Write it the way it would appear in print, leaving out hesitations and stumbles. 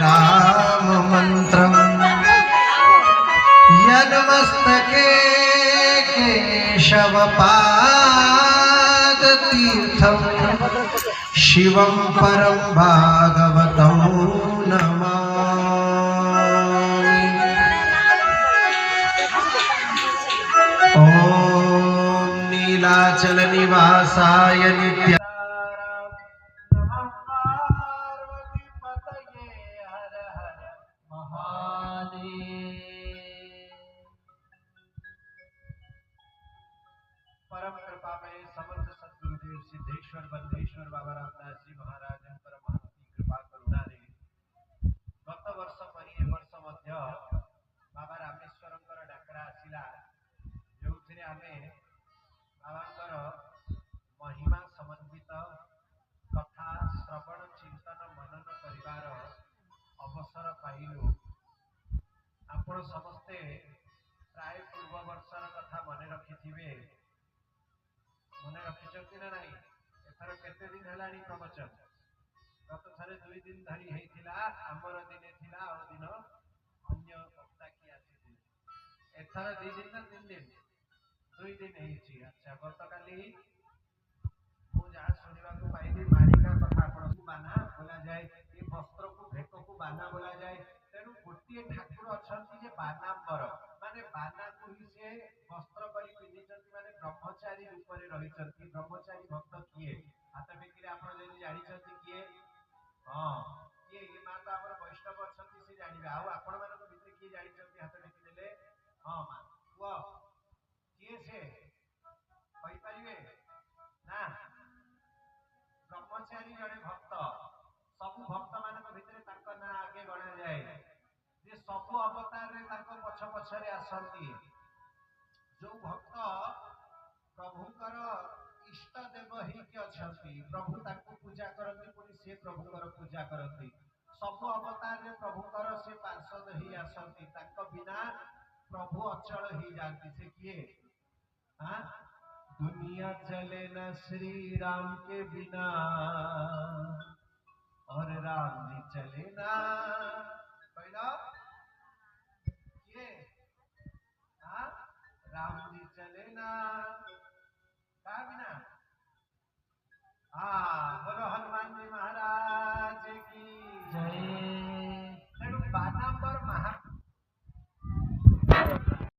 राम मंत्रम यन्मस्तके केशवपाद तीर्थम शिवं परम भागवतं नमामि। ओम नीलाचल निवासाय नित्य परम कृपा में समर्थ सद्गुरुदेव सिद्धेश्वर बंदेश्वर बाबा रामदास जी महाराज परमहंस कृपा करुणा रे गत वर्ष परी ए वर्ष मध्य बाबा रामेश्वरंकर डाकरा आसिला जोथिरे आमे बाबांकर महिमा समन्वित कथा श्रवण चिंतन मनन करिवार अवसर पाइलु। आपण समस्ते प्राय पूर्व वर्षर कथा मने रखिथिबे, मने रखिछंती ना नाही? एथर केते दिन हेलानी प्रवचन गत थरे 2 दिन धरी हेथिला, आमर दिने थिला और दिन अन्य वक्ता की आसीथिले। एथर 2 दिन ना 3 दिन 2 दिन हेछि। अच्छा गत काली मु जा सुनिबा को पाइली मारिका कथा आपण बाना बोला जाए, ए वस्त्र को भेक को बाना बोला जाए। तेनु गोटिए ठाकुर अछंती जे बानांबर माने बाना को ही से वस्त्र करी पिनिचंती माने ब्रह्मचारी रूप रे रहिचंती। ब्रह्मचारी भक्त किए हाथ टेकिले आपण जदी जानि चंती किए? हां किए ए माता हमर वैष्णव अछंती से जानिबे। आ आपण माने तो भितर किए जानि चंती हाथ टेकी देले? हां मा वो किए से कहि परिबे ना? ब्रह्मचारी जड़े भक्त, सबु भक्त मानक भितरे तांको ना आगे गणा जाए जे सबु अवतार रे तांको पछ पछरे आसंती। जो भक्त प्रभुकर इष्ट देव ही के अछंती, प्रभु तांको पूजा करंती, पुनी से प्रभुकर पूजा करंती। सबु अवतार रे प्रभुकर से पार्षद ही आसंती, तांको बिना प्रभु अचल ही जानती। से किए? हां दुनिया चले न श्री राम के बिना और राम जी चले ना कहला किए? हाँ राम जी